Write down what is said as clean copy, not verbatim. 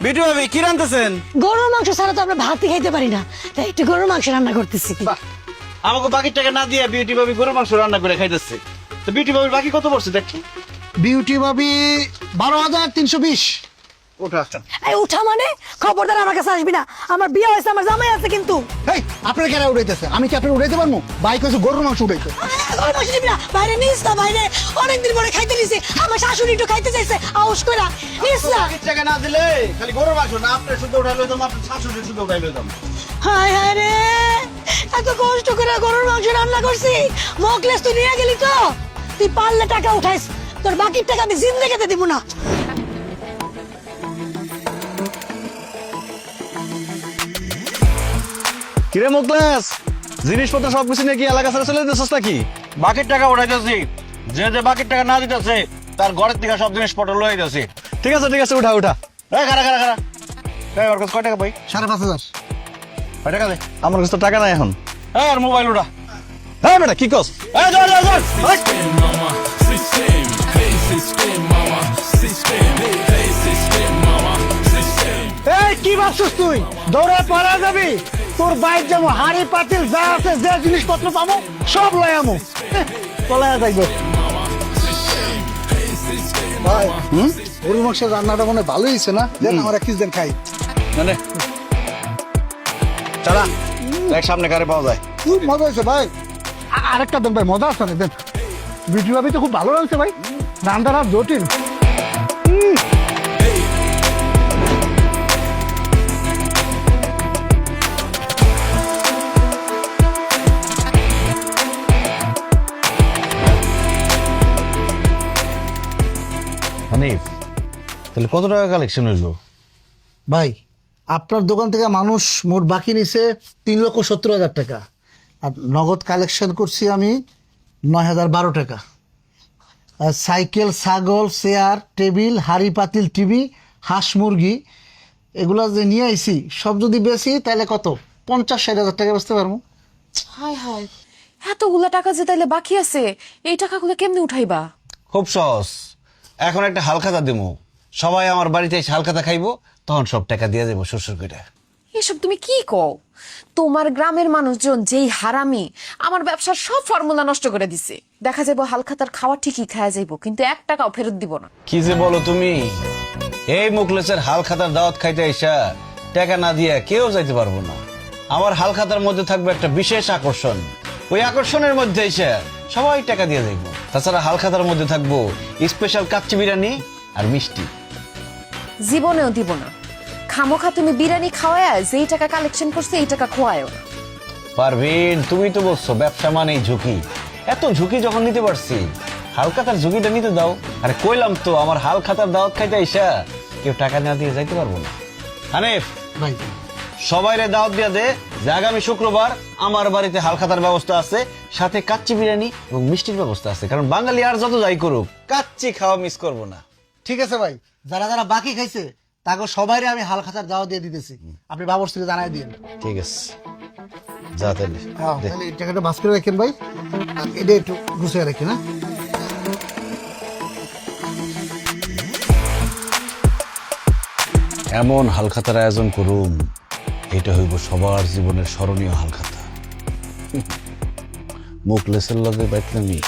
B2 ভাবি কি রান্তেছেন? গরুর মাংস ছাড়া তো আমরা ভাতই খাইতে পারি না, তাই একটু গরুর মাংস রান্না করতেছি। আমাকে বাকি টাকা না দিয়ে বিউটি ভাবি গরুর মাংস রান্না করে খাইতেছে। তো বিউটি ভাবির বাকি কত পড়ছে দেখি। বিউটি ভাবি 12,320। ওঠা এই উঠা মানে খবরদার আমার কাছে আসবি না, আমার বিয়ে হয়েছে, আমার জামাই আছে কিন্তু। এই আপনার কেন উড়াইতেছে? আমি কি আপনার উড়াইতে পারবো? বাইক হচ্ছে গরুর মাংস উড়াইতে। গরুর মাংস নিবি না, বাইরে নিস না, বাইরে অনেকদিন পরে খাইতে নিছি, আমার শাশুড়ি একটু খাইতে চাইছে, আউস কইরা নিস না। বাকি টাকা না দিলে খালি গরুর মাংস না, আপনি শুধু উঠাই লইতাম, আপনার শাশুড়ি শুধু উঠাই লইতাম। হায় হায় রে, এত কষ্ট করে গরুর মাংস রান্না করছি, মকলেস তুই নিয়ে গেলি তো, তুই পারলে টাকা উঠাইস, তোর বাকির টাকা আমি জিন্দেগিতে দিব না। কিরে মুকলেস, জিনিসপত্র সবকিছু নাকি এলাকা ছেড়ে চলে যেতেছিস নাকি? বাকির টাকা উঠাইতেছি, যে যে বাকির টাকা না দিতেছে তার ঘরের থেকে সব জিনিসপত্র লই যাচ্ছি। ঠিক আছে উঠা উঠা। এই খারা খারা খারা, এই ওর কাছে কয় টাকা পাই? 5,500। কয় টাকা দে? আমার কাছে তো টাকা নাই এখন। এই আর মোবাইল উঠা। হ্যাঁ বেটা কি কস? এই ধর ধর ধর। এই কি ভাবছিস তুই? দৌড়ে পালা যাবি? তোর বাইক যেমন হাড়ি পাতিল যা আছে, যে জিনিসপত্র পাবো সব লয় আমো। চলে যাইব ভাই। গরুর মাংসের রান্নাটা মনে হয় ভালোই হয়েছে না? দেন আমরা কিছুদিন খাই। মানে চালা দেখ সামনে কারে পাওয়া যায়। খুব মজা হয়েছে ভাই। আরেকটা দেন ভাই, মজা আছে না? দেন। বিউটি ভাবি তো খুব ভালো লাগছে ভাই, রান্নাটা জটিল। হানিফ, তাহলে কত টাকা কালেকশন হইলো? ভাই আপনার দোকান থেকে মানুষ মোট বাকি নিছে 3,70,000 টাকা, আর নগদ কালেকশন করছি আমি 9,012 টাকা। আর সাইকেল, ছাগল, চেয়ার, টেবিল, হাড়ি পাতিল, টিভি, হাঁস মুরগি এগুলা যে নিয়ে আইছি সব যদি বেশি তাহলে কত 50-60,000 টাকা বেচতে পারবো। হায় হায়, এতগুলা টাকা যে তাইলে বাকি আছে, এই টাকাগুলো কেমনে উঠাইবা? খুব সহজ, এখন একটা হালখাতা দিমু, সবাই আমার বাড়িতে এসে হালখাতা খাইবো, তখন সব টাকা দিয়ে দেবো শ্বশুর করে। এসব তুমি কি কও? তোমার গ্রামের মানুষজন যেই হারামি, আমার ব্যবসার সব ফর্মুলা নষ্ট করে দিছে। দেখা যাবো হালখাতার খাওয়া ঠিকই খাওয়া যাইবো, কিন্তু 1 টাকাও ফেরত দিব না। কি যে বলো তুমি! এই মুকলেসের হালখাতার দাওয়াত খাইতে আইসা টাকা না দিয়া কেউ যাইতে পারবো না। আমার হালখাতার মধ্যে থাকবে একটা বিশেষ আকর্ষণ, ওই আকর্ষণের মধ্যে এসে সবাই টাকা দিয়ে দেখবো। তাছাড়া হালখাতার মধ্যে থাকবো স্পেশাল কাচ্চি বিরিয়ানি আর মিষ্টি। জীবনেও দিব না। খামোখা তুমি বিরিয়ানি খাওয়ায় যেই টাকা কালেকশন করছে এই টাকা খোয়ায়ও না। পারভিন, তুমি তো বলছো ব্যবসা মানেই ঝুঁকি, এত ঝুঁকি যখন নিতে পারছি, হালখাতার ঝুঁকিটা নিতে দাও। আরে কইলাম তো, আমার হালখাতার দাওয়াত খাইতে আইসা কেউ টাকা না দিয়ে যাইতে পারবো না। হানিফ ভাই সবাইরে দাওয়াত দিয়া দে যে আগামী শুক্রবার আমার বাড়িতে হালখাতার ব্যবস্থা আছে, সাথে কাচ্চি বিরিয়ানি এবং মিষ্টির ব্যবস্থা আছে, কারণ বাঙালি আর যত যাই করুক কাচ্চি খাওয়া মিস করবো না। ঠিক আছে ভাই, যারা যারা বাকি খাইছে তাকে সবাইরে আমি হালখাতার দাওয়া দিয়ে দিতেছি, আপনি বাবর থেকে জানাই দিন। ঠিক আছে, যা তাহলে দে। তাহলে এই টাকাটা বাস করে রাখেন ভাই, আর এটা একটু গুছিয়ে রাখেন। হ্যাঁ এমন হালখাতার আয়োজন করুম, এটা হইব সবার জীবনের স্মরণীয় হালখাতা। মুকলেসের লগে বাইতলামি।